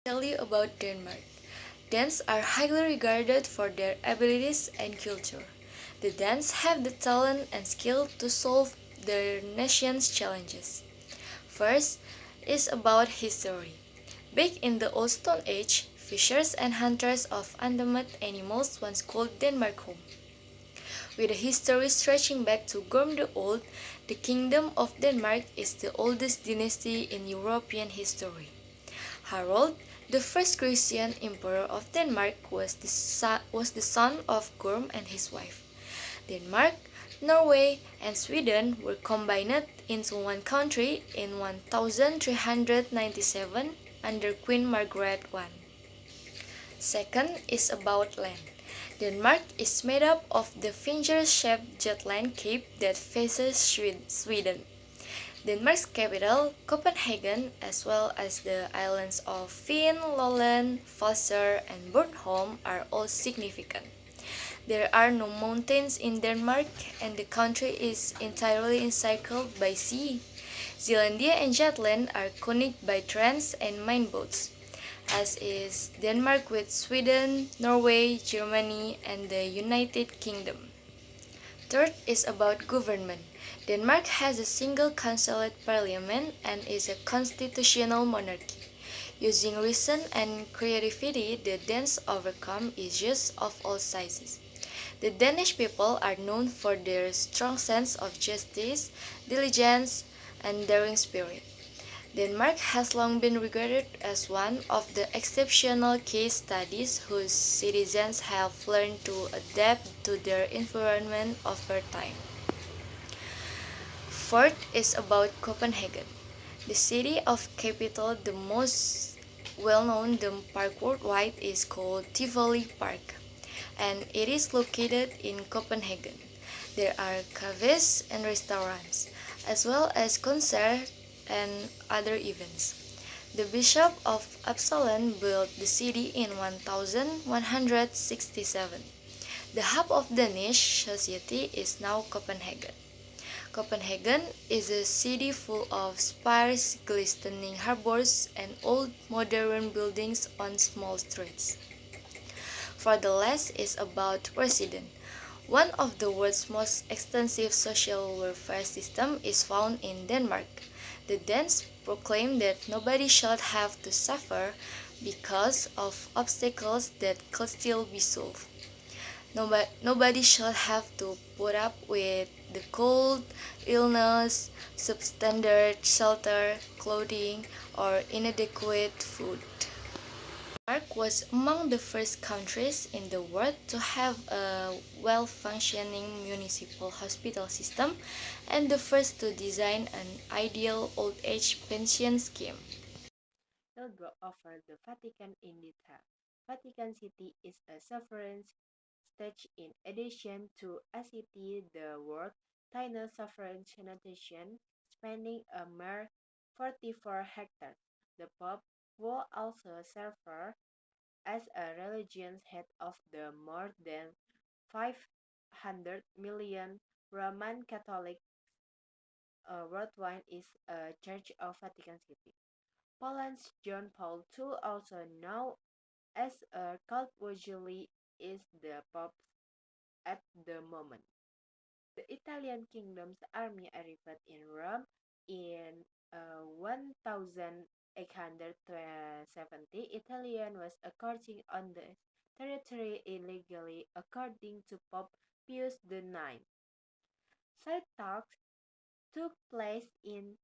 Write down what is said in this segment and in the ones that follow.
Tell you about Denmark. Danes are highly regarded for their abilities and culture. The Danes have the talent and skill to solve their nation's challenges. First is about history. Back in the Old Stone Age, fishers and hunters of untamed animals once called Denmark home. With a history stretching back to Gorm the Old, the Kingdom of Denmark is the oldest dynasty in European history. Harold, the first Christian emperor of Denmark, was the son of Gorm and his wife. Denmark, Norway, and Sweden were combined into one country in 1397 under Queen Margaret I. Second is about land. Denmark is made up of the finger-shaped Jutland Cape that faces Sweden. Denmark's capital, Copenhagen, as well as the islands of Fyn, Lolland, Falster, and Bornholm are all significant. There are no mountains in Denmark, and the country is entirely encircled by sea. Zealandia and Jutland are connected by trams and mine boats, as is Denmark with Sweden, Norway, Germany, and the United Kingdom. Third is about government. Denmark has a single councillate parliament and is a constitutional monarchy. Using reason and creativity, the Danes overcome issues of all sizes. The Danish people are known for their strong sense of justice, diligence, and daring spirit. Denmark has long been regarded as one of the exceptional case studies whose citizens have learned to adapt to their environment over time. Fourth is about Copenhagen. The city of capital, the most well-known theme park worldwide is called Tivoli Park, and it is located in Copenhagen. There are cafes and restaurants, as well as concerts and other events. The Bishop of Uppsala built the city in 1167. The hub of Danish society is now Copenhagen. Copenhagen is a city full of spires, glistening harbors, and old modern buildings on small streets. For the last is about residence. One of the world's most extensive social welfare system is found in Denmark. The Danes proclaim that nobody should have to suffer because of obstacles that could still be solved. Nobody should have to put up with the cold, illness, substandard shelter, clothing, or inadequate food. Denmark was among the first countries in the world to have a well-functioning municipal hospital system and the first to design an ideal old age pension scheme. We'll go over the Vatican in detail. Vatican City is a sovereign state in addition to a city, the world tiniest sovereign nation, spanning a mere 44 hectares. The Pope will also serve as a religious head of the more than 500 million Roman Catholic worldwide is a Church of Vatican City. Poland's John Paul II, also known as a cult usually is the Pope at the moment. The Italian kingdom's army arrived in Rome in 1870. Italian was according on the territory illegally according to Pope Pius IX. Side talks took place in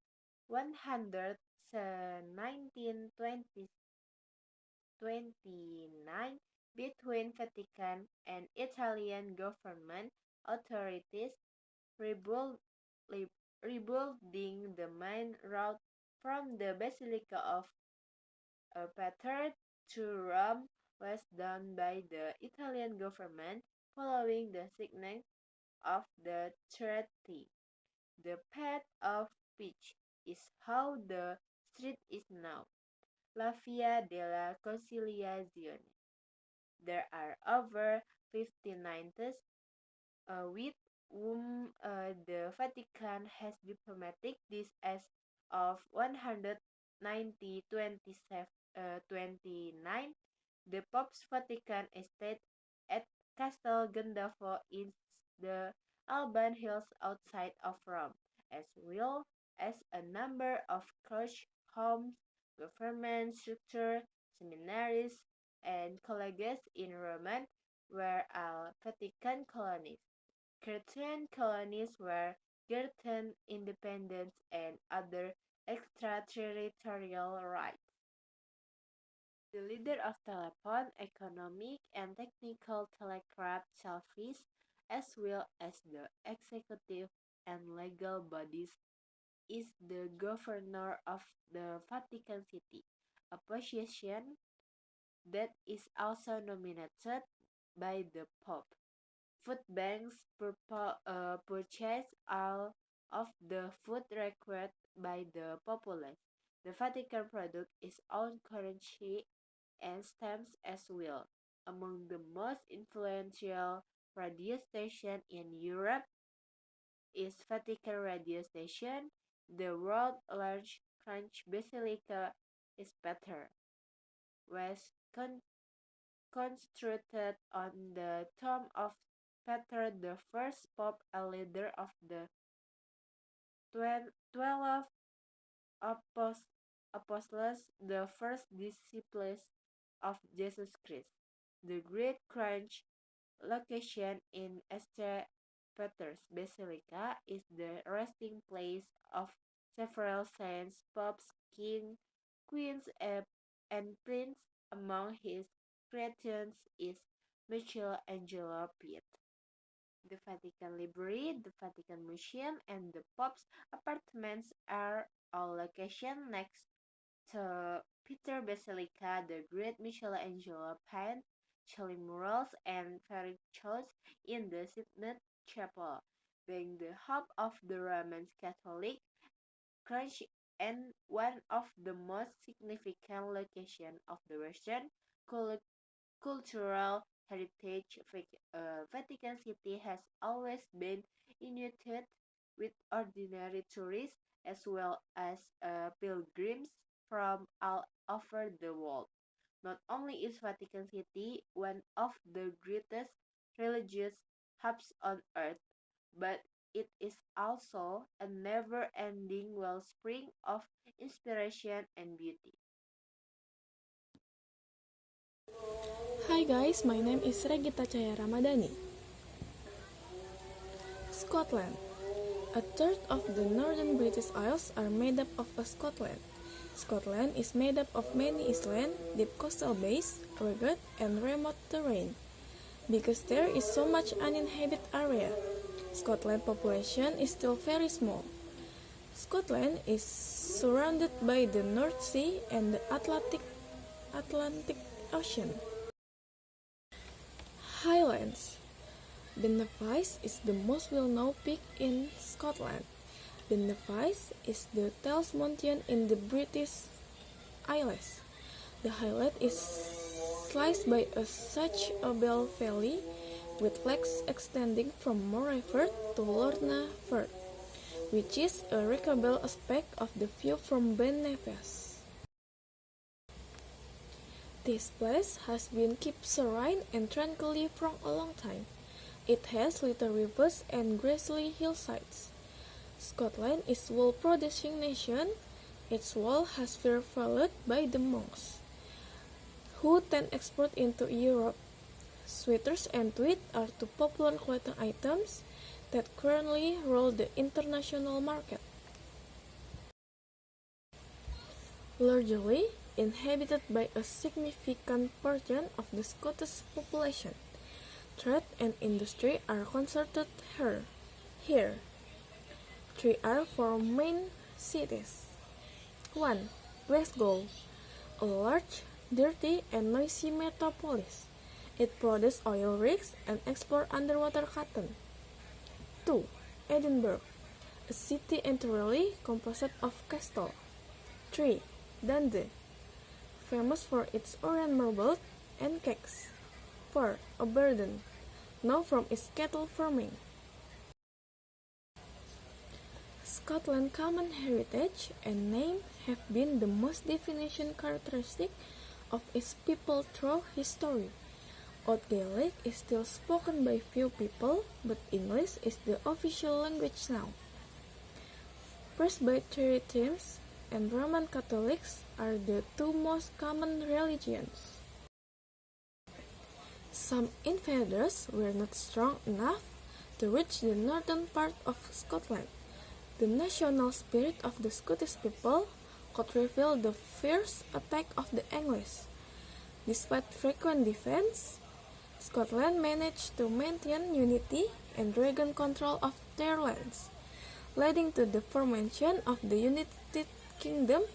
1929 between Vatican and Italian government authorities rebuild, rebuilding the main route from the Basilica of Peter to Rome was done by the Italian government following the signing of the treaty. The path of peace is how the street is now, La Via della Conciliazione. There are over 50 ninths with whom the Vatican has diplomatic this as of 190 29, the Pope's Vatican estate at Castel Gandolfo in the Alban Hills outside of Rome, as well as a number of church homes, government structures, seminaries, and colleges in Rome were all Vatican colonies. Cretan colonies were Cretan independence and other extraterritorial rights. The leader of telephone, economic, and technical telegraph service, as well as the executive and legal bodies, is the governor of the Vatican City, a position that is also nominated by the Pope. Food banks purchase all of the food required by the populace. The Vatican product its own currency and stamps as well. Among the most influential radio stations in Europe is Vatican Radio Station. The world's largest French basilica is Peter, was constructed on the tomb of Peter the First Pope, a leader of the 12 apostles, the first disciples of Jesus Christ. The Great Crunch location in St. Peter's Basilica is the resting place of several saints, popes, kings, queens, and princes. Among his creations is Michelangelo Piet. The Vatican Library, the Vatican Museum, and the Pope's apartments are all located next to Peter Basilica. The great Michelangelo painted ceiling murals and frescoes in the Sistine Chapel, being the hub of the Roman Catholic Church and one of the most significant locations of the Western cultural heritage. Vatican City has always been united with ordinary tourists as well as pilgrims from all over the world. Not only is Vatican City one of the greatest religious hubs on earth, but it is also a never-ending wellspring of inspiration and beauty. Hi guys, my name is Regita Ramadhani. Scotland. A third of the northern British Isles are made up of Scotland. Scotland is made up of many islands, deep coastal bays, rugged and remote terrain. Because there is so much uninhabited area, Scotland's population is still very small. Scotland is surrounded by the North Sea and the Atlantic Ocean. Highlands. Benua is the most well-known peak in Scotland. Benua is the tallest mountain in the British Isles. The highland is sliced by such a bell valley with lakes extending from Moray Firth to Lorna Firth, which is a remarkable aspect of the view from Benua. This place has been kept serene and tranquil for a long time. It has little rivers and grassy hillsides. Scotland is a wool-producing nation. Its wool has been valued by the monks, who then export into Europe. Sweaters and tweed are two popular clothing items that currently rule the international market. Largely inhabited by a significant portion of the Scottish population, trade and industry are concentrated here. Three are four main cities. 1. Glasgow, a large, dirty, and noisy metropolis. It produces oil rigs and exports underwater cotton. 2. Edinburgh, a city entirely composed of castles. 3. Dundee, famous for its orange marble and cakes. 4. Aberdeen, known from its cattle farming. Scotland's common heritage and name have been the most defining characteristic of its people through history. Old Gaelic is still spoken by few people, but English is the official language now. Presbyterians and Roman Catholics are the two most common religions. Some invaders were not strong enough to reach the northern part of Scotland. The national spirit of the Scottish people could reveal the fierce attack of the English. Despite frequent defense, Scotland managed to maintain unity and regain control of their lands, leading to the formation of the United Kingdom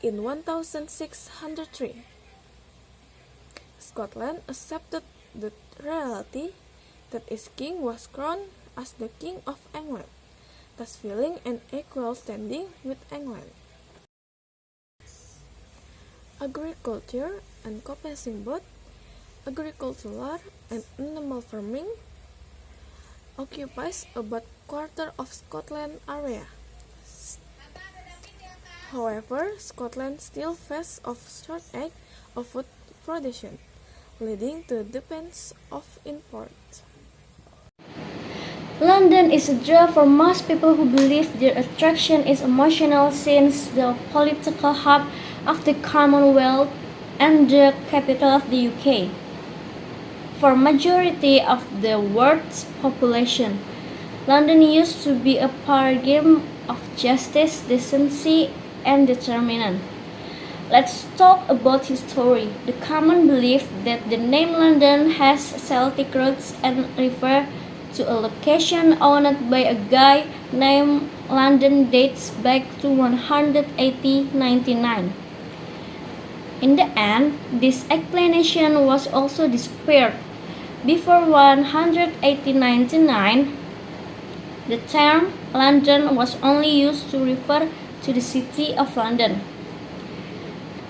in 1603. Scotland accepted the reality that its king was crowned as the King of England, thus filling an equal standing with England. Agriculture, encompassing both agricultural and animal farming, occupies about quarter of Scotland area. However, Scotland still faces a shortage of food production, leading to dependence of imports. London is a draw for most people who believe their attraction is emotional since the political hub of the Commonwealth and the capital of the UK. For majority of the world's population, London used to be a paradigm of justice, decency, and determination. Let's talk about history. The common belief that the name London has Celtic roots and refers to a location owned by a guy named London dates back to 180-99. In the end, this explanation was also disappeared. Before 180-99, the term London was only used to refer to the city of London.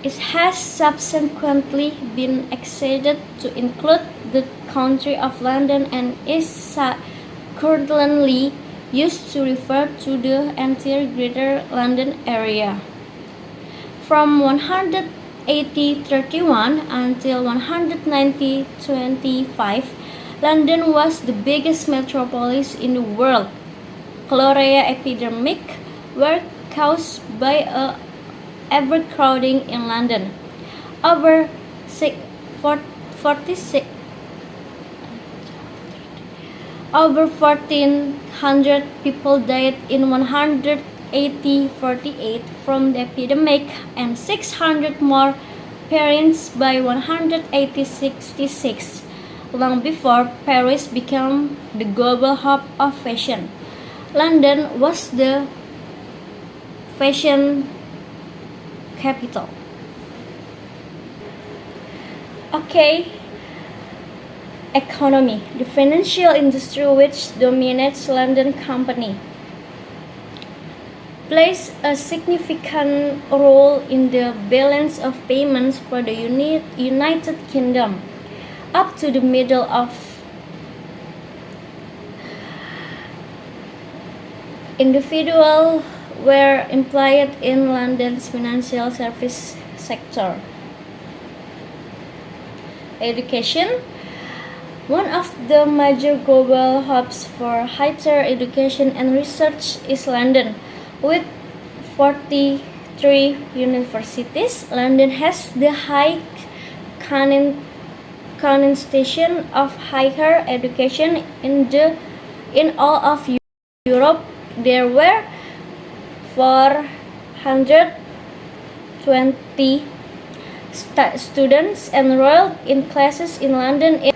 It has subsequently been extended to include the county of London and is currently used to refer to the entire Greater London area. From 180-31 until 190-25, London was the biggest metropolis in the world. Cholera epidemic were caused by a overcrowding in London. Over 1,400 people died in 180-48 from the epidemic, and 600 more perished by 180-66, long before Paris became the global hub of fashion. London was the fashion capital. Okay, economy. The financial industry, which dominates London company, plays a significant role in the balance of payments for the United Kingdom. Up to the middle of individuals were employed in London's financial service sector. Education. One of the major global hubs for higher education and research is London. With 43 universities, London has the high concentration of higher education in all of Europe. There were 420 students enrolled in classes in London. In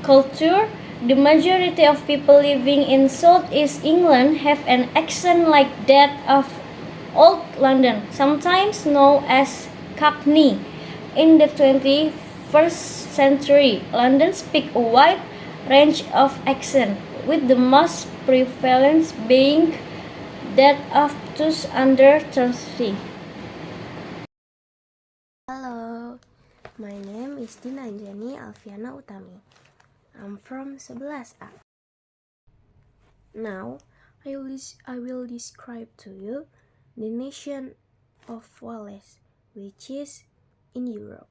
culture, the majority of people living in Southeast England have an accent like that of Old London, sometimes known as Cockney. In the 21st century, London speaks a wide range of accents, with the most prevalent being that of those under 30. Hello, my name is Dina Anjani Alfiana Utami. I'm from 11A. Now, I will describe to you the nation of Wales, which is in Europe.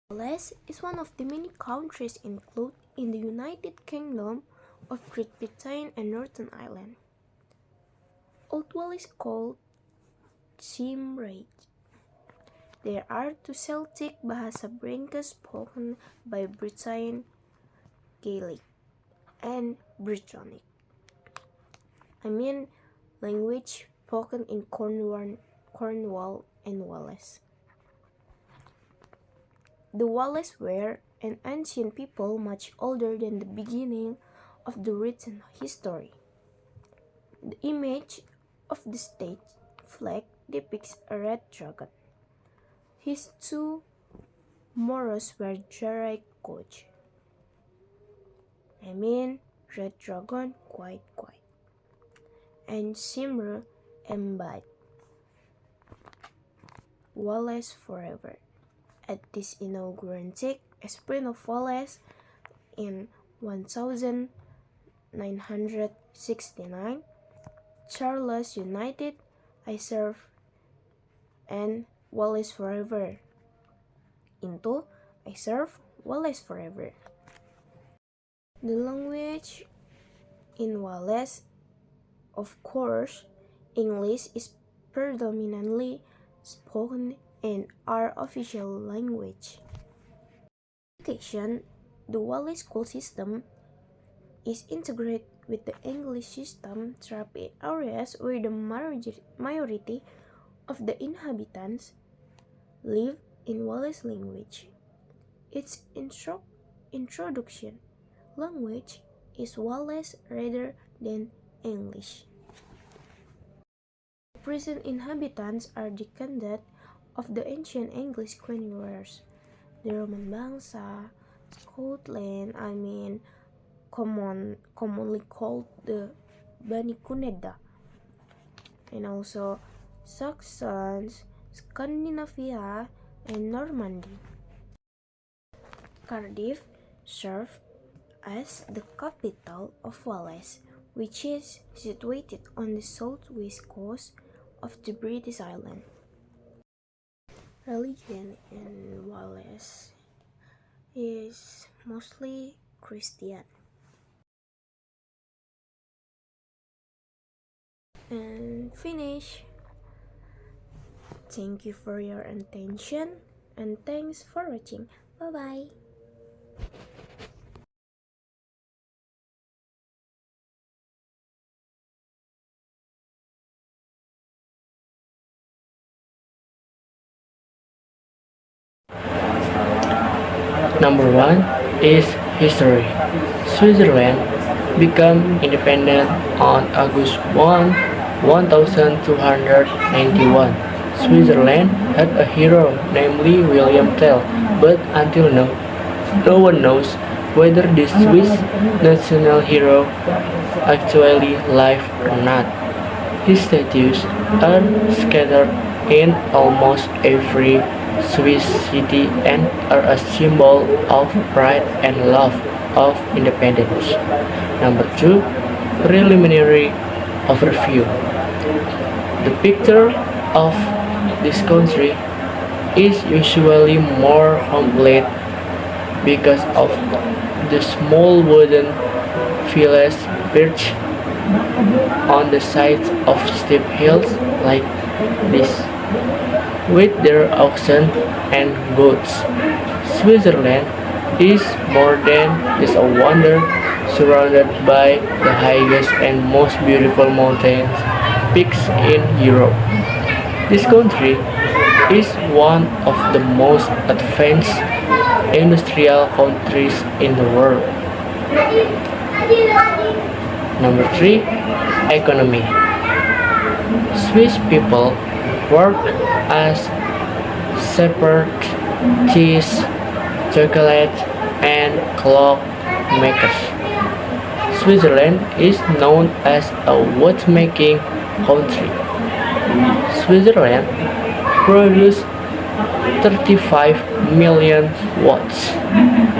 Wales is one of the many countries included in the United Kingdom of Great Britain and Northern Ireland. Old Wales is called XI.A. There are two Celtic Bahasa branches spoken by Britain, Gaelic and Brittonic. Language spoken in Cornwall and Wales. The Wales were an ancient people much older than the beginning of the written history. The image of the state flag depicts a red dragon. His two morals were Jarai Coach. Red dragon quite, and Simra embodied Wales forever. At this inaugurated Spring of Wales in 1969, Charles United, I serve and Wales forever into I serve Wales forever. The language in Wales, of course, English is predominantly spoken and our official language. Education, the Wales school system is integrated with the English system throughout in areas where the majority of the inhabitants live in Wales language. Its introduction language is Wales rather than English. The present inhabitants are descendants of the ancient English conquerors, the Roman Bahasa, Scotland, commonly called the Bani Kuneda, and also Saxons, Scandinavia, and Normandy. Cardiff served as the capital of Wales, which is situated on the southwest coast of the British Islands. Religion in Wales is mostly Christian. And finish. Thank you for your attention and thanks for watching. Bye bye. Number 1 is history. Switzerland became independent on August 1, 1291. Switzerland had a hero, namely William Tell, but until now, no one knows whether this Swiss national hero actually lived or not. His statues are scattered in almost every Swiss city and are a symbol of pride and love of independence. Number 2, preliminary overview. The picture of this country is usually more complete because of the small wooden villas perched on the sides of steep hills like this, with their oxen and goats. Switzerland is more than just a wonder, surrounded by the highest and most beautiful mountain peaks in Europe. This country is one of the most advanced industrial countries in the world. Number 3, economy. Swiss people work as shepherds, cheese, chocolate, and cloth makers. Switzerland is known as a watchmaking country. Switzerland produces 35 million watches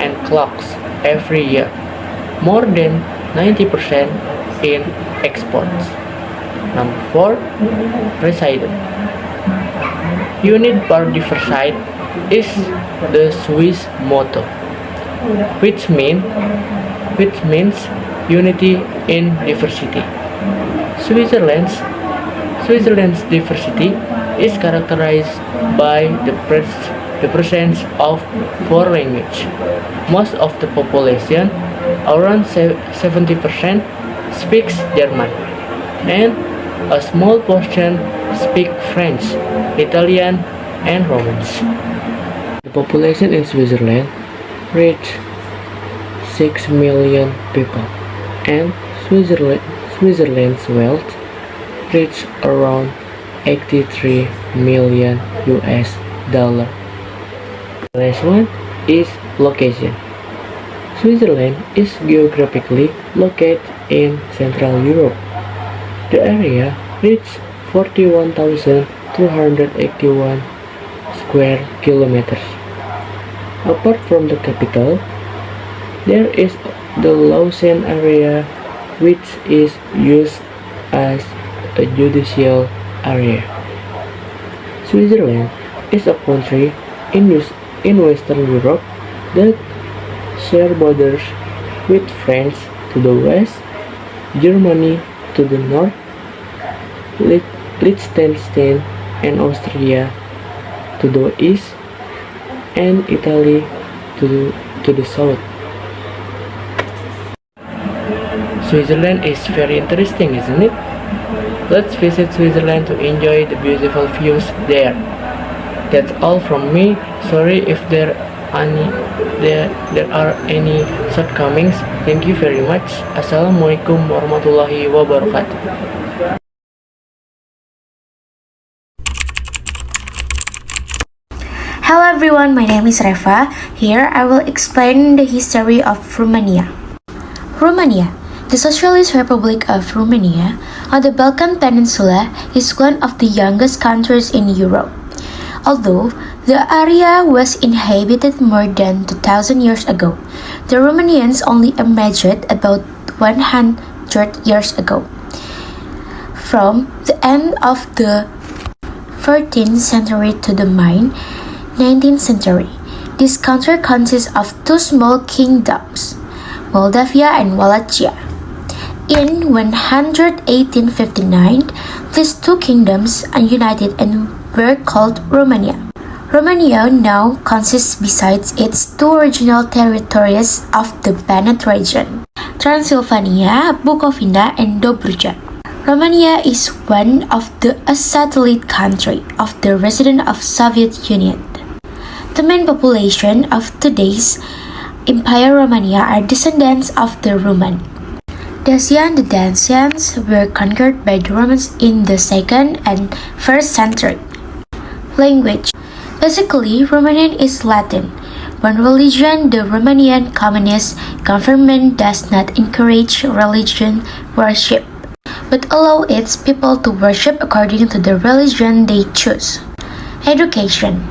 and clocks every year, more than 90% in exports. Number 4. Resident. Unit for diversity is the Swiss motto, which means unity in diversity. Switzerland's diversity is characterized by the presence of 4 languages. Most of the population, around 70%, speaks German, and a small portion speak French, Italian, and Romance. The population in Switzerland reached 6 million people, and Switzerland's wealth reached around 83 million US dollar. The last one is location. Switzerland is geographically located in Central Europe. The area reached 41,281 square kilometers. Apart from the capital, there is the Lausanne area, which is used as a judicial area. Switzerland is a country in Western Europe that share borders with France to the west, Germany to the north, Liechtenstein and Austria to the east, and Italy to the south. Switzerland is very interesting, isn't it? Let's visit Switzerland to enjoy the beautiful views there. That's all from me. Sorry if there are any shortcomings. Thank you very much. Assalamualaikum warahmatullahi wabarakatuh. Hello everyone, my name is Reva. Here I will explain the history of Romania. Romania, the Socialist Republic of Romania, on the Balkan Peninsula, is one of the youngest countries in Europe. Although the area was inhabited more than 2,000 years ago, the Romanians only emerged about 100 years ago. From the end of the 14th century to the mid-19th century, this country consists of two small kingdoms, Moldavia and Wallachia. In 1859, these two kingdoms united and were called Romania. Romania now consists, besides its two original territories, of the Banat region, Transylvania, Bukovina, and Dobruja. Romania is one of a satellite country of the resident of Soviet Union. The main population of today's Empire Romania are descendants of the Roman. Dacia and the Dacians were conquered by the Romans in the 2nd and 1st century. Language. Basically, Romanian is Latin. One religion, the Romanian Communist government does not encourage religion worship, but allow its people to worship according to the religion they choose. Education.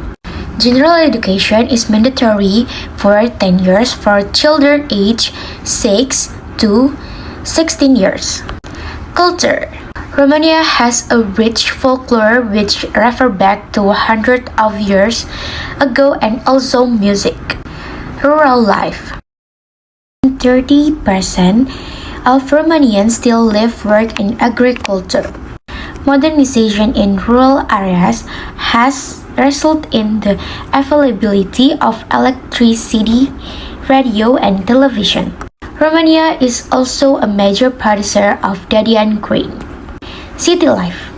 General education is mandatory for 10 years for children aged 6 to 16 years. Culture. Romania has a rich folklore which refer back to hundreds of years ago, and also music. Rural life. 30% of Romanians still live work in agriculture. Modernization in rural areas has resulted in the availability of electricity, radio, and television. Romania is also a major producer of dairy and grain. City life.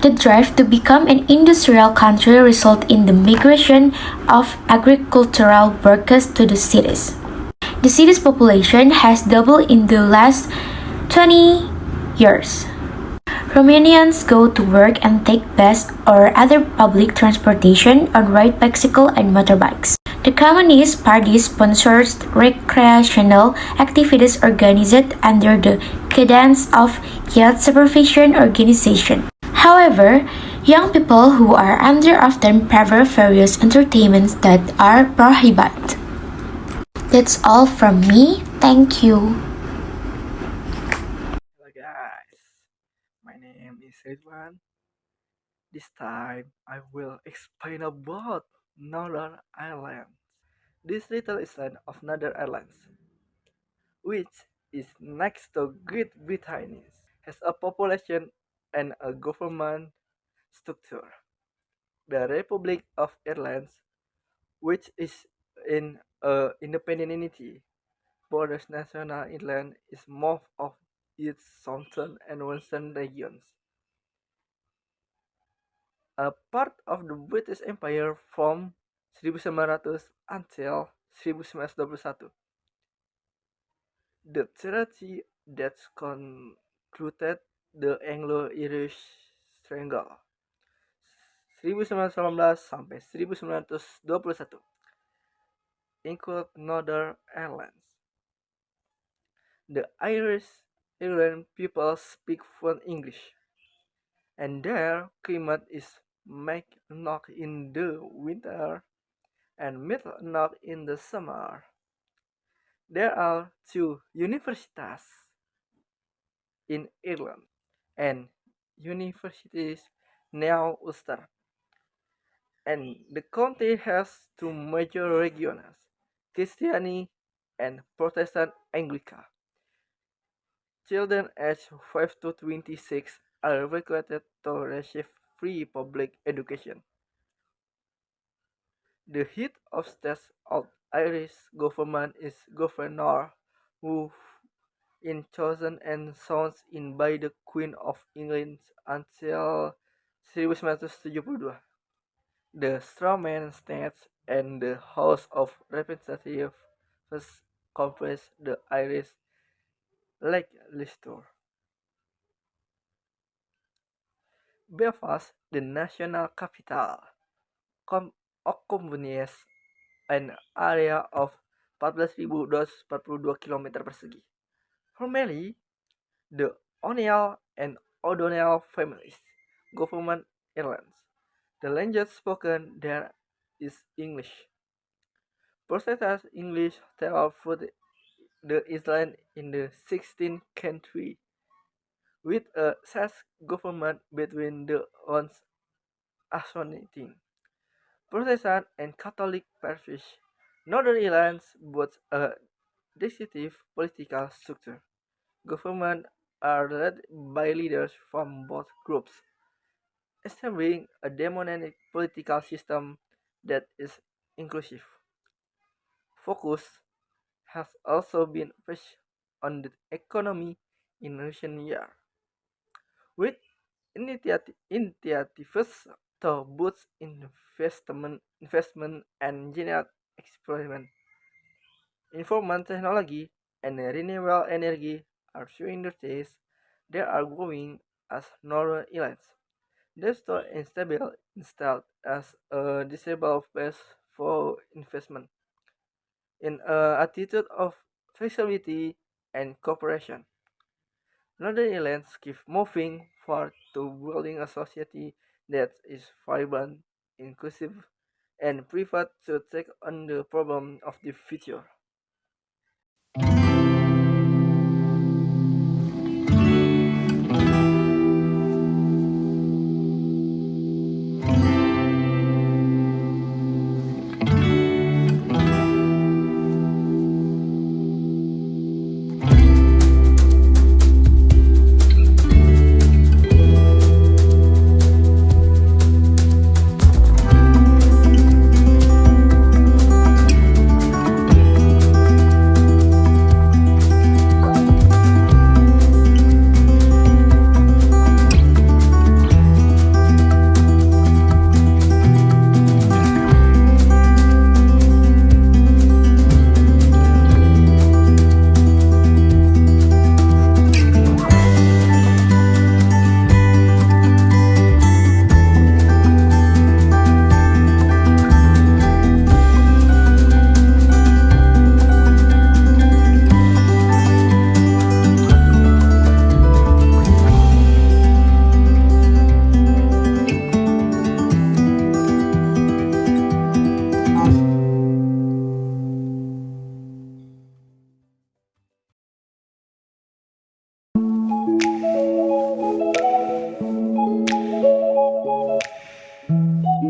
The drive to become an industrial country resulted in the migration of agricultural workers to the cities. The city's population has doubled in the last 20 years. Romanians go to work and take bus or other public transportation on ride bicycle and motorbikes. The Communist Party sponsors recreational activities organized under the guidance of Youth Supervision Organization. However, young people who are under often prefer various entertainments that are prohibited. That's all from me. Thank you. Hello guys, everyone. This time I will explain about Northern Ireland. This little island of Northern Ireland, which is next to Great Britain, has a population and a government structure. The Republic of Ireland, which is in a independent entity, borders national Ireland is most of its southern and western regions. A part of the British Empire from 1900 until 1921. The treaty that concluded the Anglo-Irish Triangle 1919 sampai 1921 include Northern Ireland. The Irish Ireland people speak fluent English, and their climate is mild in the winter and mild in the summer. There are two universities in Ireland and universities near Ulster, and the county has two major regions, Christianity and Protestant Anglican. Children aged 5 to 26 are required to receive free public education. The head of state of Irish government is governor, who is chosen and sworn in by the Queen of England until 1972. The Strongman States and the House of Representatives comprise the Irish legislature. Belfast, the national capital, occupies an area of 14.242 km persegi. Formerly, the O'Neill and O'Donnell families governed Ireland. The language spoken there is English. Protestant English telephoned the island in the 16th century, with a such government between the ones associating Protestant and Catholic parishes. Northern Ireland boasts a distinctive political structure. Governments are led by leaders from both groups, establishing a democratic political system that is inclusive. Focus has also been placed on the economy in recent years, with initiatives to boost investment and generate employment. Information technology and renewable energy are two industries that are growing as Northern Ireland. They store instable installed as a desirable place for investment in an attitude of flexibility and cooperation. Northern Ireland keeps moving forward to building a society that is vibrant, inclusive, and prepared to take on the problem of the future. I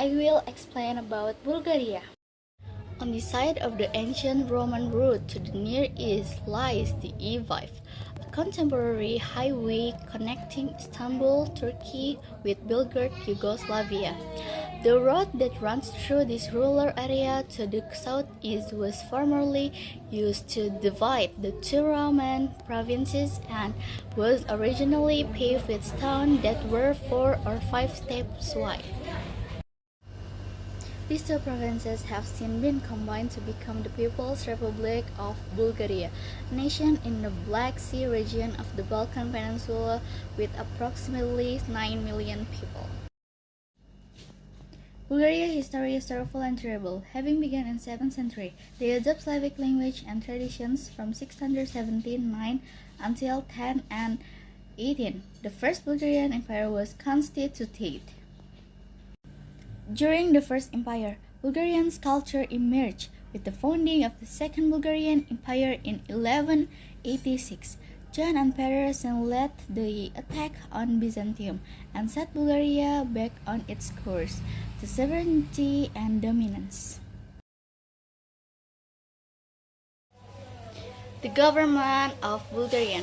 will explain about Bulgaria. On the side of the ancient Roman route to the Near East lies the E5, a contemporary highway connecting Istanbul, Turkey with Belgrade, Yugoslavia. The road that runs through this rural area to the southeast was formerly used to divide the two Roman provinces and was originally paved with stone that were 4 or 5 steps wide. These two provinces have since been combined to become the People's Republic of Bulgaria, a nation in the Black Sea region of the Balkan Peninsula with approximately 9 million people. Bulgaria's history is sorrowful and terrible. Having begun in 7th century, they adopt Slavic language and traditions from 617-9 until 10 and 18. The First Bulgarian Empire was constituted. During the First Empire, Bulgarian culture emerged with the founding of the Second Bulgarian Empire in 1186. John Emperor soon led the attack on Byzantium and set Bulgaria back on its course to sovereignty and dominance. The government of Bulgaria.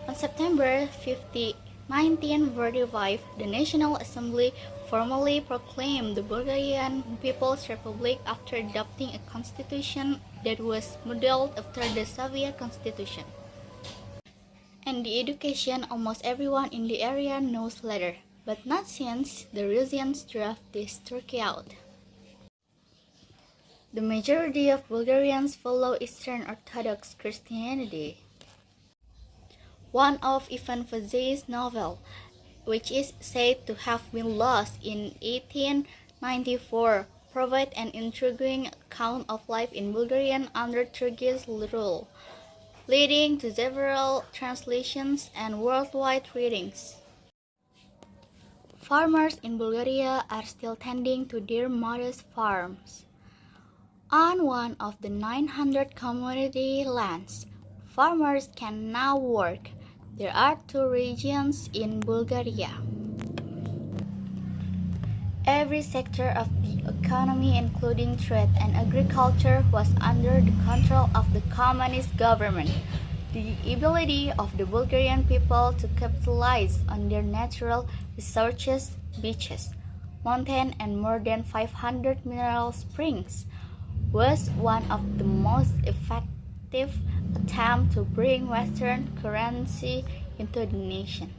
On September 50, 1945, the National Assembly formally proclaimed the Bulgarian People's Republic after adopting a constitution that was modeled after the Soviet constitution. And the education almost everyone in the area knows later, but not since the Russians drove this Turkey out. The majority of Bulgarians follow Eastern Orthodox Christianity. One of Ivan Fazey's novels, which is said to have been lost in 1894, provides an intriguing account of life in Bulgaria under Turkish rule, leading to several translations and worldwide readings. Farmers in Bulgaria are still tending to their modest farms. On one of the 900 community lands, farmers can now work. There are 2 regions in Bulgaria. Every sector of the economy, including trade and agriculture, was under the control of the communist government. The ability of the Bulgarian people to capitalize on their natural resources, beaches, mountains, and more than 500 mineral springs was one of the most effective attempts to bring Western currency into the nation.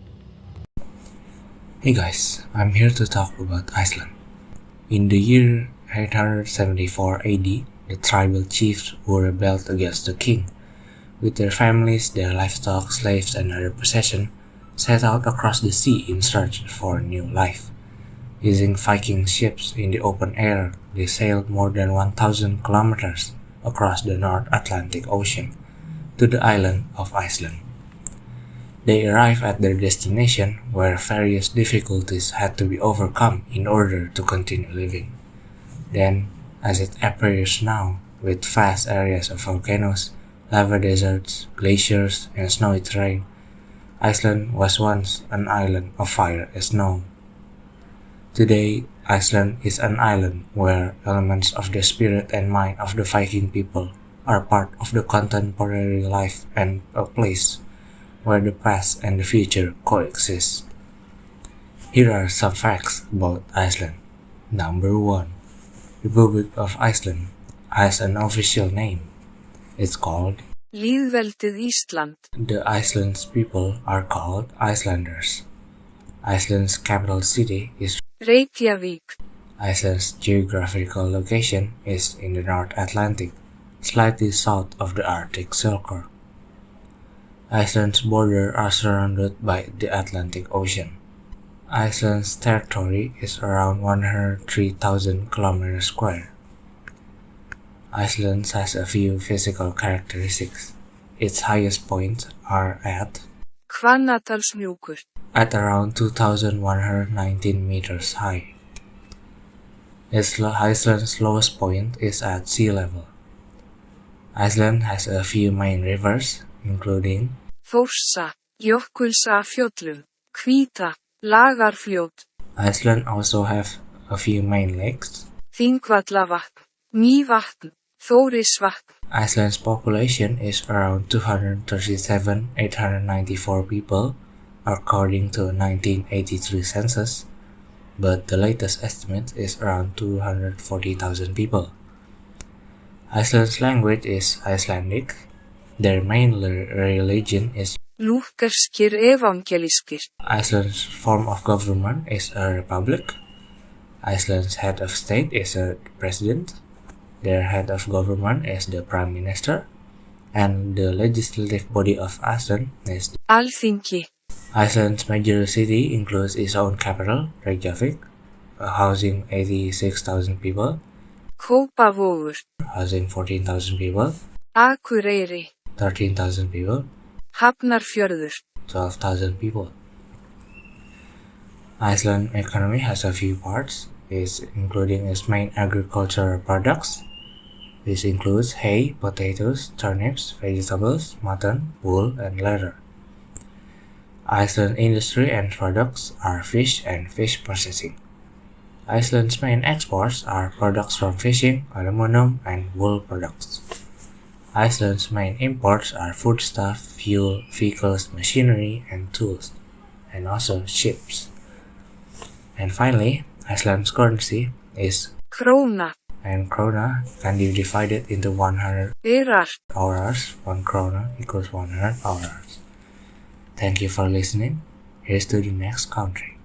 Hey guys, I'm here to talk about Iceland. In the year 874 AD, the tribal chiefs who rebelled against the king, with their families, their livestock, slaves, and other possessions, set out across the sea in search for a new life. Using Viking ships in the open air, they sailed more than 1,000 kilometers across the North Atlantic Ocean to the island of Iceland. They arrived at their destination where various difficulties had to be overcome in order to continue living. Then, as it appears now, with vast areas of volcanoes, lava deserts, glaciers, and snowy terrain, Iceland was once an island of fire and snow. Today, Iceland is an island where elements of the spirit and mind of the Viking people are part of the contemporary life and a place where the past and the future coexist. Here are some facts about Iceland. Number 1. Republic of Iceland has an official name. It's called Lýðveldið Ísland. The Iceland's people are called Icelanders. Iceland's capital city is Reykjavík. Iceland's geographical location is in the North Atlantic, slightly south of the Arctic Circle. Iceland's borders are surrounded by the Atlantic Ocean. Iceland's territory is around 103,000 kilometers square. Iceland has a few physical characteristics. Its highest points are at Hvannadalshnjúkur, at around 2,119 meters high. Iceland's lowest point is at sea level. Iceland has a few main rivers, including Þórsa, Jökulsárfjöllum, Hvítá, Lagarfljót, Iceland also have a few main lakes. Þingvallavatn, Mývatn, Þórisvatn. Iceland's population is around 237,894 people, according to a 1983 census, but the latest estimate is around 240,000 people. Iceland's language is Icelandic. Their main religion is Lútherskir evangelískir. Iceland's form of government is a republic. Iceland's head of state is a president. Their head of government is the prime minister. And the legislative body of Iceland is Alþingi. Iceland's major city includes its own capital, Reykjavik, housing 86,000 people. Kópavogur, Housing 14,000 people. Akureyri, 13,000 people. Hafnarfjörður, 12,000 people. Iceland's economy has a few parts, including its main agricultural products. This includes hay, potatoes, turnips, vegetables, mutton, wool, and leather. Iceland's industry and products are fish and fish processing. Iceland's main exports are products from fishing, aluminum, and wool products. Iceland's main imports are foodstuff, fuel, vehicles, machinery, and tools, and also ships. And finally, Iceland's currency is Króna, and krona can be divided into 100 Aurar. auras. 1 krona equals 100 auras. Thank you for listening. Here's to the next country.